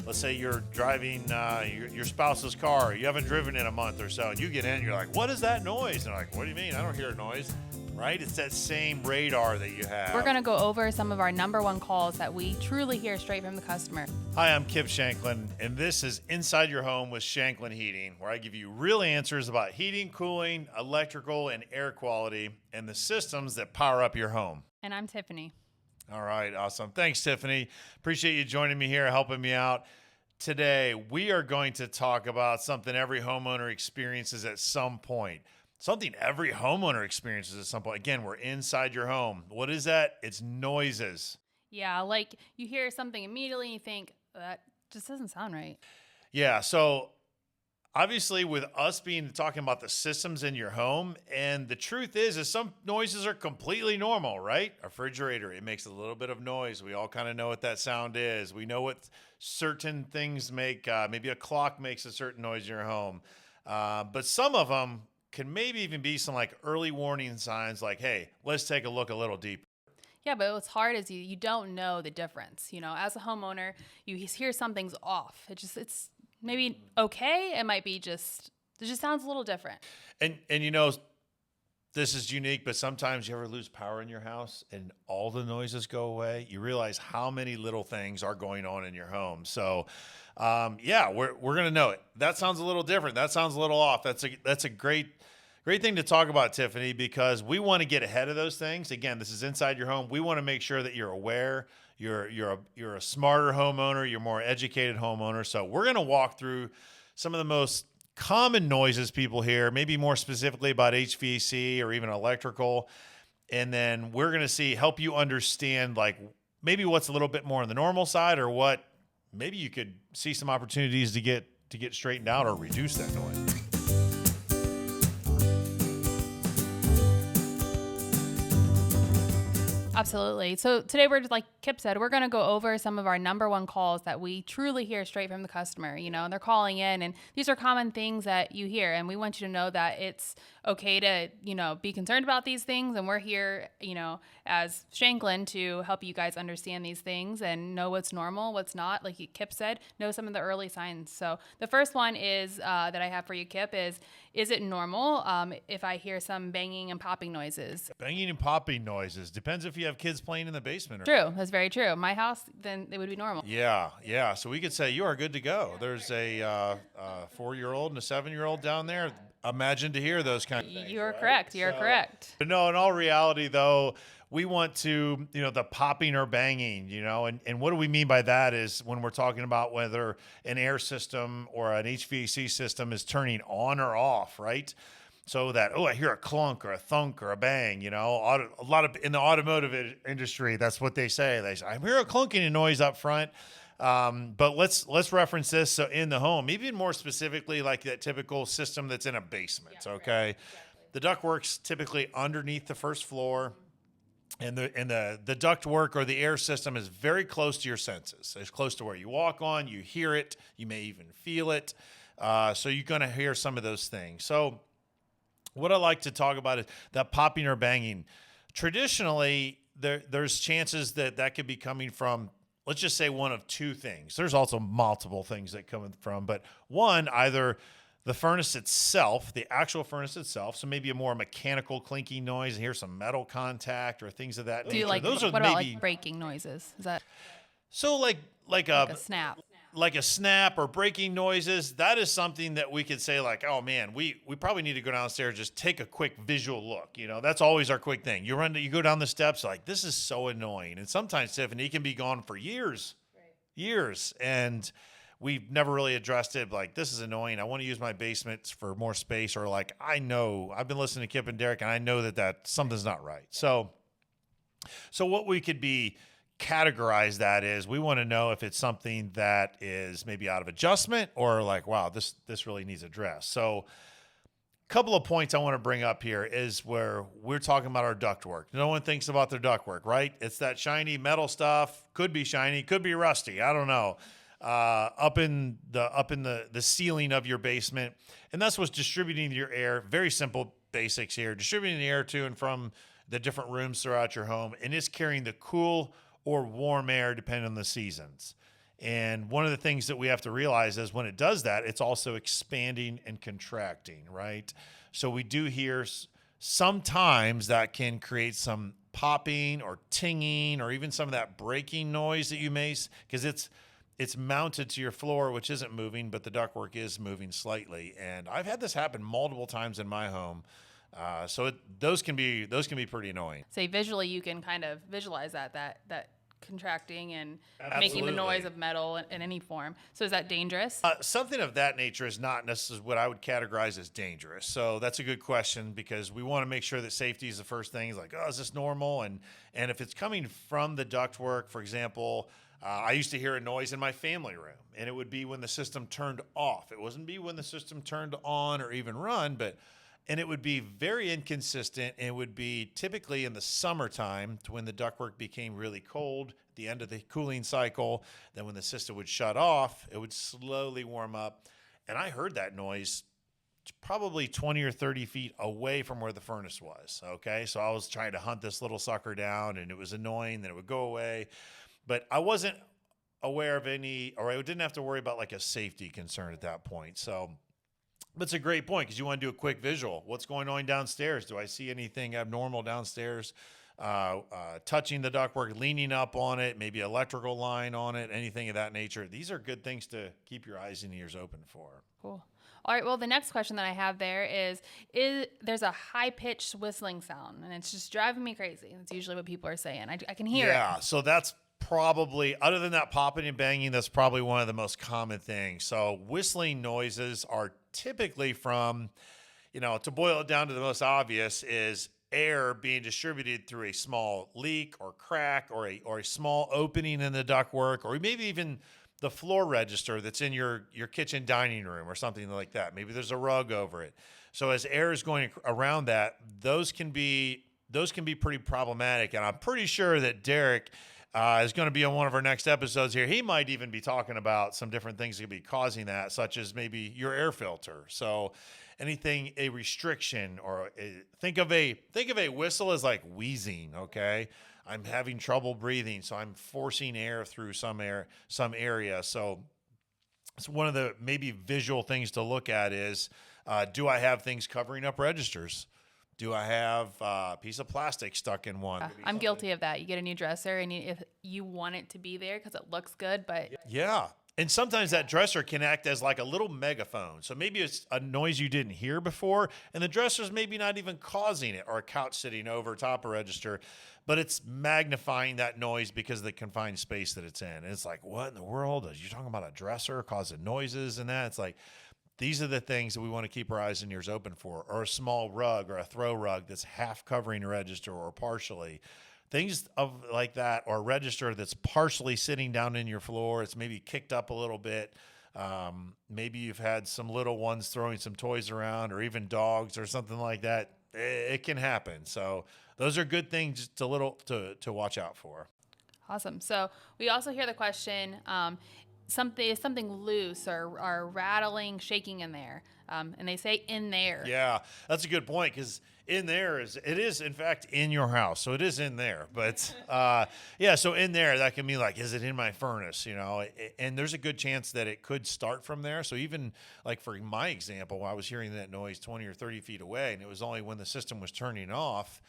let's say you're driving your spouse's car. You haven't driven in a month or so, and you get in, and you're like, "What is that noise?" And they're like, "What do you mean? I don't hear a noise." Right? It's that same radar that you have. We're going to go over some of our number one calls that we truly hear straight from the customer. Hi, I'm Kip Shanklin, and this is Inside Your Home with Shanklin Heating, where I give you real answers about heating, cooling, electrical, and air quality, and the systems that power up your home. And I'm Tiffany. All right, awesome. Thanks, Tiffany. Appreciate you joining me here, helping me out. Today, we are going to talk about something every homeowner experiences at some point. Something every homeowner experiences at some point. Again, we're inside your home. What is that? It's noises. Yeah, like you hear something immediately and you think, that just doesn't sound right. Yeah, so obviously with us talking about the systems in your home, and the truth is some noises are completely normal, right? A refrigerator, it makes a little bit of noise. We all kind of know what that sound is. We know what certain things make. Maybe a clock makes a certain noise in your home. But some of them can maybe even be some like early warning signs like, hey, let's take a look a little deeper. Yeah, but what's hard is you don't know the difference. You know, as a homeowner, you hear something's off. It's maybe okay. It might be it just sounds a little different. And you know, this is unique, but sometimes you ever lose power in your house and all the noises go away. You realize how many little things are going on in your home. So yeah, we're going to know it. That sounds a little different. That sounds a little off. That's a great thing to talk about, Tiffany, because we want to get ahead of those things. Again, this is inside your home. We want to make sure that you're aware. You're a smarter homeowner. You're a more educated homeowner. So we're going to walk through some of the most common noises people hear, maybe more specifically about HVAC or even electrical. And then we're going to help you understand like maybe what's a little bit more on the normal side, or what maybe you could see some opportunities to get straightened out or reduce that noise. Absolutely. So today we're just like Kip said, we're going to go over some of our number one calls that we truly hear straight from the customer. You know, and they're calling in, and these are common things that you hear. And we want you to know that it's okay to, you know, be concerned about these things. And we're here, you know, as Shanklin to help you guys understand these things and know what's normal, what's not. Like Kip said, know some of the early signs. So the first one is that I have for you, Kip, is it normal if I hear some banging and popping noises? Banging and popping noises. Depends if you have kids playing in the basement or True. That's very true. My house, then it would be normal. Yeah. So we could say you are good to go. There's a 4-year-old and a 7-year-old down there. Imagine to hear those kind of things. You're correct. You're correct. But no, in all reality, though, we want to, you know, the popping or banging, you know, and what do we mean by that is when we're talking about whether an air system or an HVAC system is turning on or off, right? So that, I hear a clunk or a thunk or a bang, you know, a lot of in the automotive industry, that's what they say. They say, I hear a clunking noise up front. But let's reference this. So in the home, even more specifically, like that typical system that's in a basement. Yeah, okay. Right. Exactly. The ductwork's typically underneath the first floor, and the ductwork or the air system is very close to your senses. It's close to where you walk on, you hear it, you may even feel it. So you're going to hear some of those things. So what I like to talk about is that popping or banging. Traditionally, there's chances that could be coming from, let's just say, one of two things. There's also multiple things that come from, but one, either the furnace itself, the actual furnace itself, so maybe a more mechanical clinking noise, and hear some metal contact or things of that nature. Do you like, those are what maybe, about like breaking noises? Is that so like a snap? Like a snap or breaking noises, that is something that we could say like, oh man, we probably need to go downstairs and just take a quick visual look. You know, that's always our quick thing. You go down the steps like, this is so annoying. And sometimes, Tiffany, it can be gone for years, and we've never really addressed it. Like, this is annoying. I want to use my basement for more space, or like, I know I've been listening to Kip and Derek and I know that something's not right. So what we could be categorize that is we want to know if it's something that is maybe out of adjustment or like, wow, this really needs addressed. So a couple of points I want to bring up here is where we're talking about our ductwork. No one thinks about their ductwork, right? It's that shiny metal stuff. Could be shiny, could be rusty. I don't know. Up in the ceiling of your basement. And that's what's distributing your air. Very simple basics here. Distributing the air to and from the different rooms throughout your home. And it's carrying the cool or warm air depending on the seasons. And one of the things that we have to realize is when it does that, it's also expanding and contracting, right? So we do hear sometimes that can create some popping or tinging or even some of that breaking noise that you may, because it's mounted to your floor, which isn't moving, but the ductwork is moving slightly. And I've had this happen multiple times in my home. Those can be pretty annoying. Say visually, you can kind of visualize that contracting and Absolutely. making the noise of metal in any form. So is that dangerous? Something of that nature is not necessarily what I would categorize as dangerous. So that's a good question because we want to make sure that safety is the first thing. It's like, oh, is this normal? And if it's coming from the ductwork, for example, I used to hear a noise in my family room, and it would be when the system turned off. It wasn't be when the system turned on or even run, and it would be very inconsistent. It would be typically in the summertime to when the ductwork became really cold, at the end of the cooling cycle. Then when the system would shut off, it would slowly warm up. And I heard that noise probably 20 or 30 feet away from where the furnace was. Okay. So I was trying to hunt this little sucker down, and it was annoying. Then it would go away. But I wasn't aware of or I didn't have to worry about like a safety concern at that point. So that's a great point because you want to do a quick visual. What's going on downstairs? Do I see anything abnormal downstairs? Touching the ductwork, leaning up on it, maybe electrical line on it, anything of that nature. These are good things to keep your eyes and ears open for. Cool. All right. Well, the next question that I have there is there's a high-pitched whistling sound, and it's just driving me crazy. That's usually what people are saying. I can hear it. Yeah. So that's probably, other than that popping and banging, that's probably one of the most common things. So whistling noises are typically from, to boil it down to the most obvious, is air being distributed through a small leak or crack or a small opening in the ductwork, or maybe even the floor register that's in your kitchen dining room or something like that. Maybe there's a rug over it. So as air is going around that, those can be pretty problematic. And I'm pretty sure that Derek is going to be on one of our next episodes here. He might even be talking about some different things that could be causing that, such as maybe your air filter. So anything, a restriction, or think of a whistle as like wheezing. Okay, I'm having trouble breathing, so I'm forcing air through some area. So it's one of the maybe visual things to look at is, do I have things covering up registers? Do I have a piece of plastic stuck in one? I'm guilty of that. You get a new dresser, and if you want it to be there because it looks good, but yeah. And sometimes that dresser can act as like a little megaphone. So maybe it's a noise you didn't hear before, and the dresser's maybe not even causing it, or a couch sitting over top a register, but it's magnifying that noise because of the confined space that it's in. And it's like, what in the world? Are you talking about a dresser causing noises and that? It's like, these are the things that we want to keep our eyes and ears open for, or a small rug or a throw rug that's half covering a register or partially. Things of like that, or a register that's partially sitting down in your floor. It's maybe kicked up a little bit. Maybe you've had some little ones throwing some toys around, or even dogs or something like that. It can happen. So those are good things to watch out for. Awesome. So we also hear the question, something loose or rattling, shaking in there. And they say in there. Yeah, that's a good point, because in there it is in fact in your house. So it is in there. But yeah, so in there, that can mean like, is it in my furnace? And there's a good chance that it could start from there. So even like for my example, I was hearing that noise 20 or 30 feet away, and it was only when the system was turning off.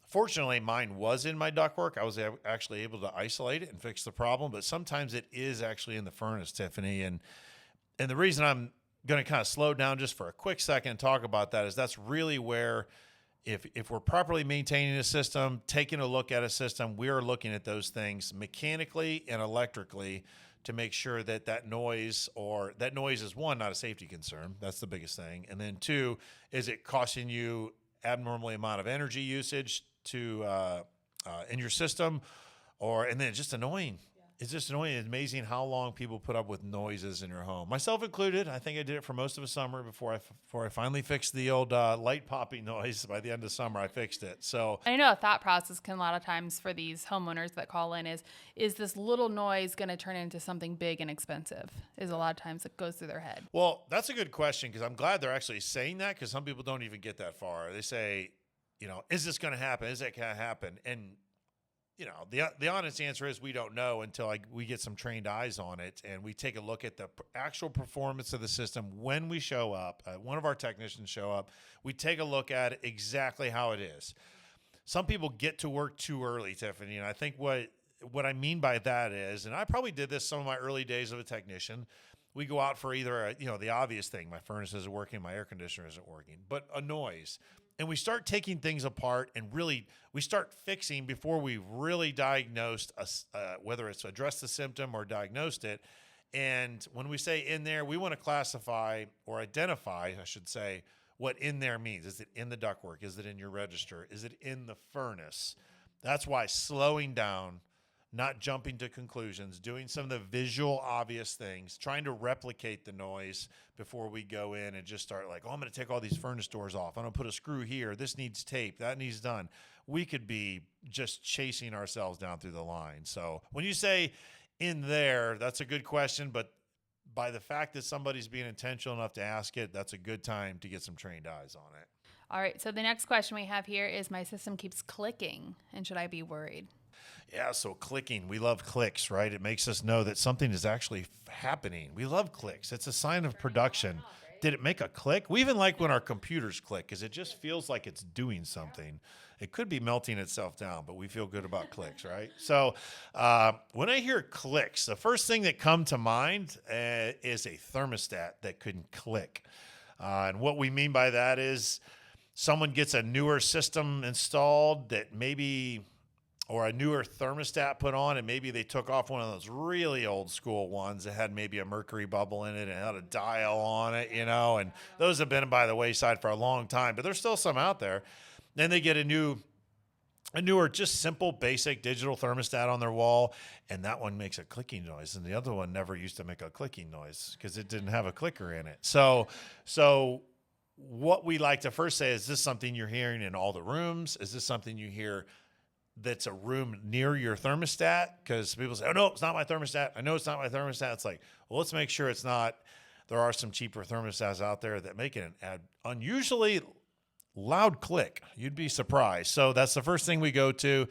Fortunately, mine was in my ductwork. I was actually able to isolate it and fix the problem, but sometimes it is actually in the furnace, Tiffany. And the reason I'm going to kind of slow down just for a quick second and talk about that is that's really where, if we're properly maintaining a system, taking a look at a system, we are looking at those things mechanically and electrically to make sure that noise is, one, not a safety concern. That's the biggest thing. And then two, is it costing you abnormally amount of energy usage in your system, and then it's just annoying. Yeah. It's just annoying. It's amazing how long people put up with noises in your home, myself included. I think I did it for most of the summer before I finally fixed the old light popping noise. By the end of summer, I fixed it. So I know a thought process can a lot of times for these homeowners that call in is this little noise going to turn into something big and expensive? Is a lot of times it goes through their head. Well, that's a good question, because I'm glad they're actually saying that, because some people don't even get that far. They say, is this going to happen? Is that going to happen? And the honest answer is we don't know until we get some trained eyes on it and we take a look at the actual performance of the system when we show up. One of our technicians show up. We take a look at it exactly how it is. Some people get to work too early, Tiffany, and I think what I mean by that is, and I probably did this some of my early days of a technician. We go out for either the obvious thing, my furnace isn't working, my air conditioner isn't working, but a noise. And we start taking things apart and really we start fixing before we've really diagnosed whether it's addressed the symptom or diagnosed it. And when we say in there, we want to classify or identify, I should say, what in there means. Is it in the ductwork? Is it in your register? Is it in the furnace? That's why slowing down, not jumping to conclusions, doing some of the visual obvious things, trying to replicate the noise before we go in and just start like, I'm going to take all these furnace doors off. I'm going to put a screw here. This needs tape. That needs done. We could be just chasing ourselves down through the line. So when you say in there, that's a good question. But by the fact that somebody's being intentional enough to ask it, that's a good time to get some trained eyes on it. All right. So the next question we have here is my system keeps clicking, and should I be worried? Yeah, so clicking, we love clicks, right? It makes us know that something is actually happening. We love clicks. It's a sign of production. Did it make a click? We even like when our computers click because it just feels like it's doing something. It could be melting itself down, but we feel good about clicks, right? So when I hear clicks, the first thing that come to mind is a thermostat that can click. And what we mean by that is someone gets a newer system installed that maybe or a newer thermostat put on, and maybe they took off one of those really old school ones that had maybe a mercury bubble in it and had a dial on it, and those have been by the wayside for a long time, but there's still some out there. Then they get a newer, just simple, basic digital thermostat on their wall, and that one makes a clicking noise, and the other one never used to make a clicking noise because it didn't have a clicker in it. So what we like to first say, is this something you're hearing in all the rooms? Is this something you hear that's a room near your thermostat? Because people say, oh, no, it's not my thermostat. I know it's not my thermostat. It's like, well, let's make sure it's not. There are some cheaper thermostats out there that make an unusually loud click. You'd be surprised. So that's the first thing we go to.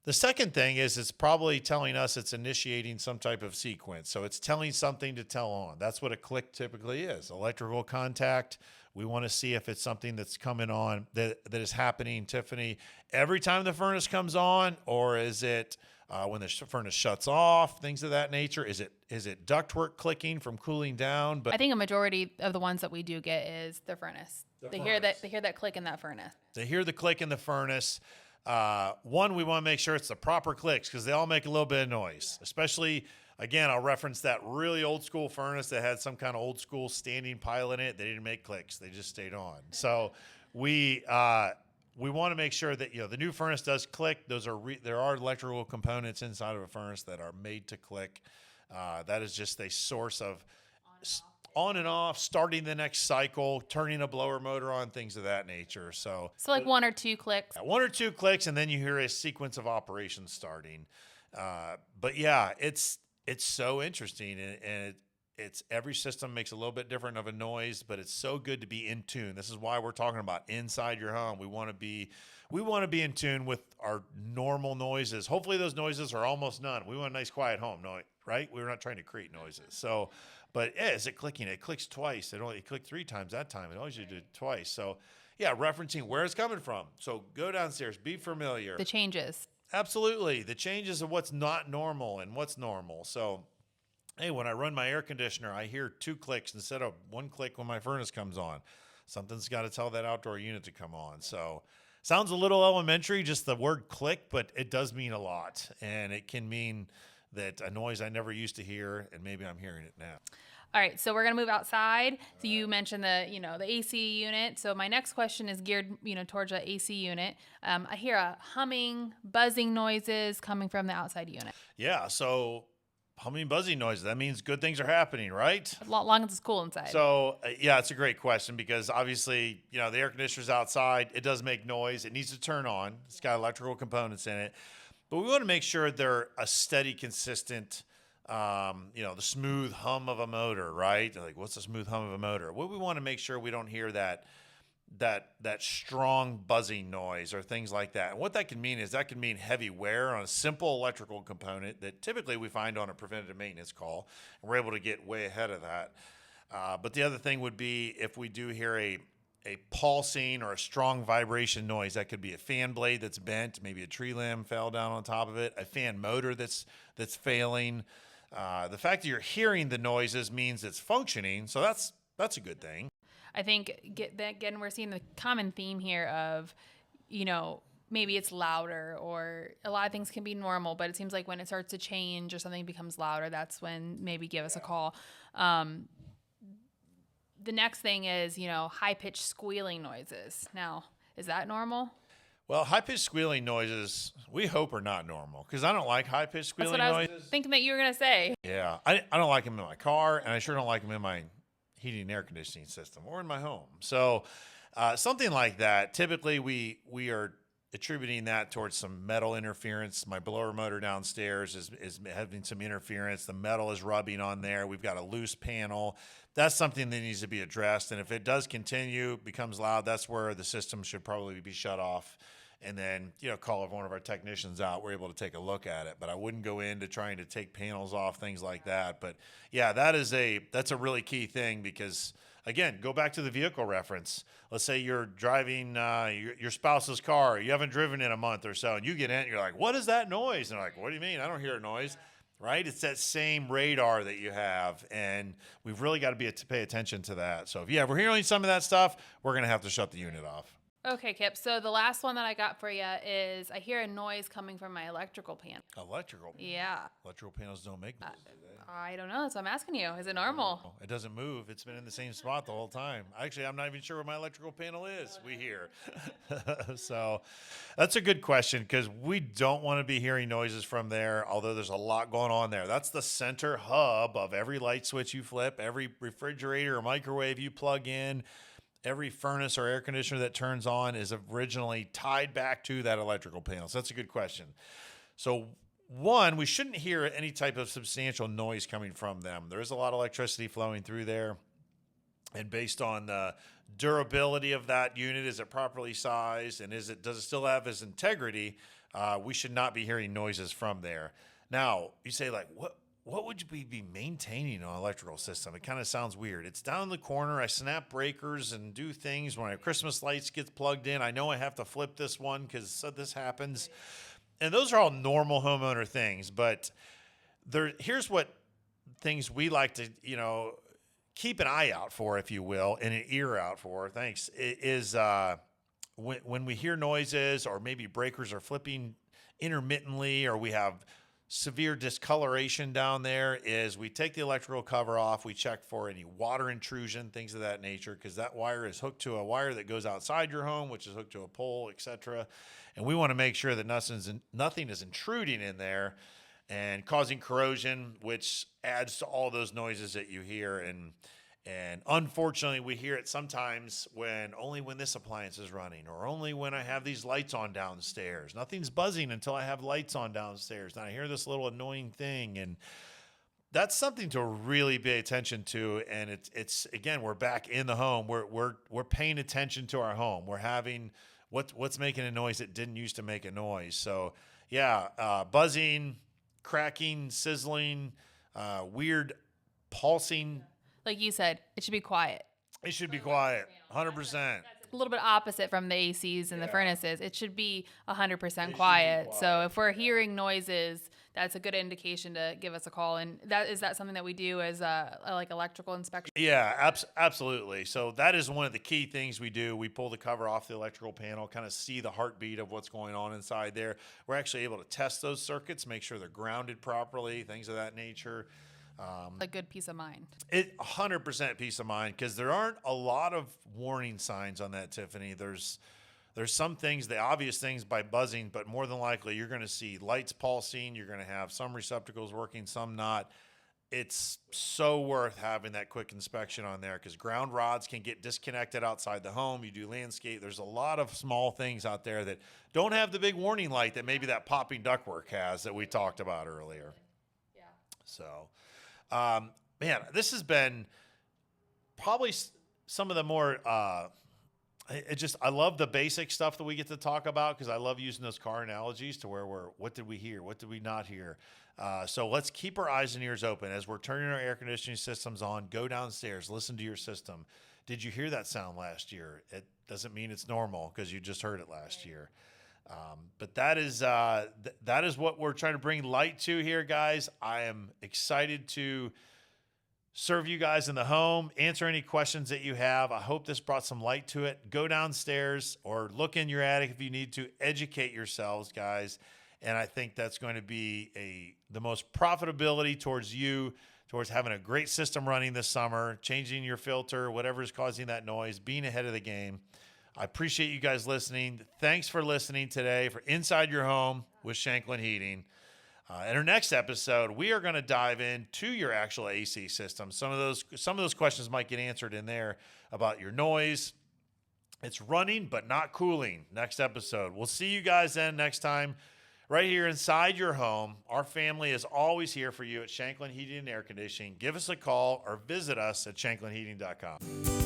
The second thing is it's probably telling us it's initiating some type of sequence. So it's telling something to tell on. That's what a click typically is. Electrical contact. We want to see if it's something that's coming on that is happening, Tiffany, every time the furnace comes on, or is it when the furnace shuts off, things of that nature? Is it ductwork clicking from cooling down? But I think a majority of the ones that we do get is the furnace. They hear that click in that furnace. They hear the click in the furnace. One, we want to make sure it's the proper clicks because they all make a little bit of noise, especially. Again, I'll reference that really old school furnace that had some kind of old school standing pile in it. They didn't make clicks. They just stayed on. So we want to make sure that, the new furnace does click. There are electrical components inside of a furnace that are made to click. That is just a source of on and off, starting the next cycle, turning a blower motor on, things of that nature. So like one or two clicks. One or two clicks, and then you hear a sequence of operations starting. But yeah, it's so interesting, and it's every system makes a little bit different of a noise, but it's so good to be in tune. This is why we're talking about inside your home. We want to be in tune with our normal noises. Hopefully those noises are almost none. We want a nice quiet home, right? We're not trying to create noises. So, but yeah, is it clicking? It clicks twice. It clicked 3 times that time. It always did it twice. So yeah, referencing where it's coming from. So go downstairs, be familiar. The changes. Absolutely. The changes of what's not normal and what's normal. So, hey, when I run my air conditioner, I hear 2 clicks instead of 1 click when my furnace comes on. Something's got to tell that outdoor unit to come on. So, sounds a little elementary, just the word click, but it does mean a lot. And it can mean that a noise I never used to hear, and maybe I'm hearing it now. All right, so we're gonna move outside. So you mentioned the AC unit. So my next question is geared towards the AC unit. I hear a humming, buzzing noises coming from the outside unit. Yeah, so humming, buzzing noises. That means good things are happening, right? As long as it's cool inside. So yeah, it's a great question because obviously the air conditioner's outside. It does make noise. It needs to turn on. It's got electrical components in it, but we want to make sure they're a steady, consistent. The smooth hum of a motor, right? Like, what's the smooth hum of a motor? Well, we want to make sure we don't hear that that strong buzzing noise or things like that. And what that can mean is that can mean heavy wear on a simple electrical component that typically we find on a preventative maintenance call, and we're able to get way ahead of that. But the other thing would be if we do hear a pulsing or a strong vibration noise. That could be a fan blade that's bent, maybe a tree limb fell down on top of it, a fan motor that's failing. The fact that you're hearing the noises means it's functioning, so that's a good thing. I think again we're seeing the common theme here of, maybe it's louder, or a lot of things can be normal, but it seems like when it starts to change or something becomes louder, that's when maybe give us a call. The next thing is, high-pitched squealing noises. Now, is that normal? Well, high-pitched squealing noises, we hope are not normal, because I don't like high-pitched That's squealing what I was noises. thinking that you were going to say. Yeah, I don't like them in my car, and I sure don't like them in my heating and air conditioning system or in my home. So something like that, typically we are attributing that towards some metal interference. My blower motor downstairs is having some interference. The metal is rubbing on there. We've got a loose panel. That's something that needs to be addressed. And if it does continue, becomes loud, that's where the system should probably be shut off. And then, call one of our technicians out. We're able to take a look at it. But I wouldn't go into trying to take panels off, things like that. But yeah, that's a really key thing, because again, go back to the vehicle reference. Let's say you're driving your spouse's car. You haven't driven in a month or so, and you get in and you're like, what is that noise? And they're like, what do you mean? I don't hear a noise. Right? It's that same radar that you have, and we've really got to pay attention to that. So if we're hearing some of that stuff, we're going to have to shut the unit off. Okay, Kip. So the last one that I got for you is I hear a noise coming from my electrical panel. Electrical? Yeah. Electrical panels don't make noise, do they? I don't know. So I'm asking you, is it normal? It doesn't move. It's been in the same spot the whole time. Actually, I'm not even sure where my electrical panel is. We hear. So that's a good question, because we don't want to be hearing noises from there, although there's a lot going on there. That's the center hub of every light switch you flip, every refrigerator or microwave you plug in. Every furnace or air conditioner that turns on is originally tied back to that electrical panel. So that's a good question. So one, we shouldn't hear any type of substantial noise coming from them. There is a lot of electricity flowing through there. And based on the durability of that unit, is it properly sized, and does it still have its integrity? We should not be hearing noises from there. Now, you say, like, what would we be maintaining on an electrical system? It kind of sounds weird. It's down in the corner. I snap breakers and do things when my Christmas lights get plugged in. I know I have to flip this one because this happens. And those are all normal homeowner things. But here's what things we like to, keep an eye out for, if you will, and an ear out for. Thanks. Is when we hear noises, or maybe breakers are flipping intermittently, or we have severe discoloration down there, is we take the electrical cover off. We check for any water intrusion, things of that nature, because that wire is hooked to a wire that goes outside your home, which is hooked to a pole, etc. And we want to make sure that nothing is intruding in there and causing corrosion, which adds to all those noises that you hear. And unfortunately, we hear it sometimes only when this appliance is running, or only when I have these lights on downstairs. Nothing's buzzing until I have lights on downstairs. And I hear this little annoying thing. And that's something to really pay attention to. And it's again, we're back in the home. We're paying attention to our home. We're having what's making a noise that didn't used to make a noise. So yeah, buzzing, cracking, sizzling, weird pulsing. Like you said, it should be quiet. It should be quiet, 100%. A little bit opposite from the ACs and the furnaces. It should be 100% quiet. So if we're hearing noises, that's a good indication to give us a call. And is that something that we do as like electrical inspection? Yeah, absolutely. So that is one of the key things we do. We pull the cover off the electrical panel, kind of see the heartbeat of what's going on inside there. We're actually able to test those circuits, make sure they're grounded properly, things of that nature. A good peace of mind. 100% peace of mind, because there aren't a lot of warning signs on that, Tiffany. There's some things, the obvious things by buzzing, but more than likely you're going to see lights pulsing. You're going to have some receptacles working, some not. It's so worth having that quick inspection on there, because ground rods can get disconnected outside the home. You do landscape. There's a lot of small things out there that don't have the big warning light that maybe that popping ductwork has that we talked about earlier. Yeah. So, man, this has been probably some of the more, I love the basic stuff that we get to talk about because I love using those car analogies to where what did we hear? What did we not hear? So let's keep our eyes and ears open as we're turning our air conditioning systems on. Go downstairs, listen to your system. Did you hear that sound last year? It doesn't mean it's normal because you just heard it last year. But that is what we're trying to bring light to here, guys. I am excited to serve you guys in the home, answer any questions that you have. I hope this brought some light to it. Go downstairs or look in your attic if you need to. Educate yourselves, guys. And I think that's going to be the most profitability towards you, towards having a great system running this summer, changing your filter, whatever is causing that noise, being ahead of the game. I appreciate you guys listening. Thanks for listening today for Inside Your Home with Shanklin Heating. In our next episode, we are going to dive into your actual AC system. Some of those questions might get answered in there about your noise. It's running but not cooling. Next episode. We'll see you guys then next time right here inside your home. Our family is always here for you at Shanklin Heating and Air Conditioning. Give us a call or visit us at shanklinheating.com.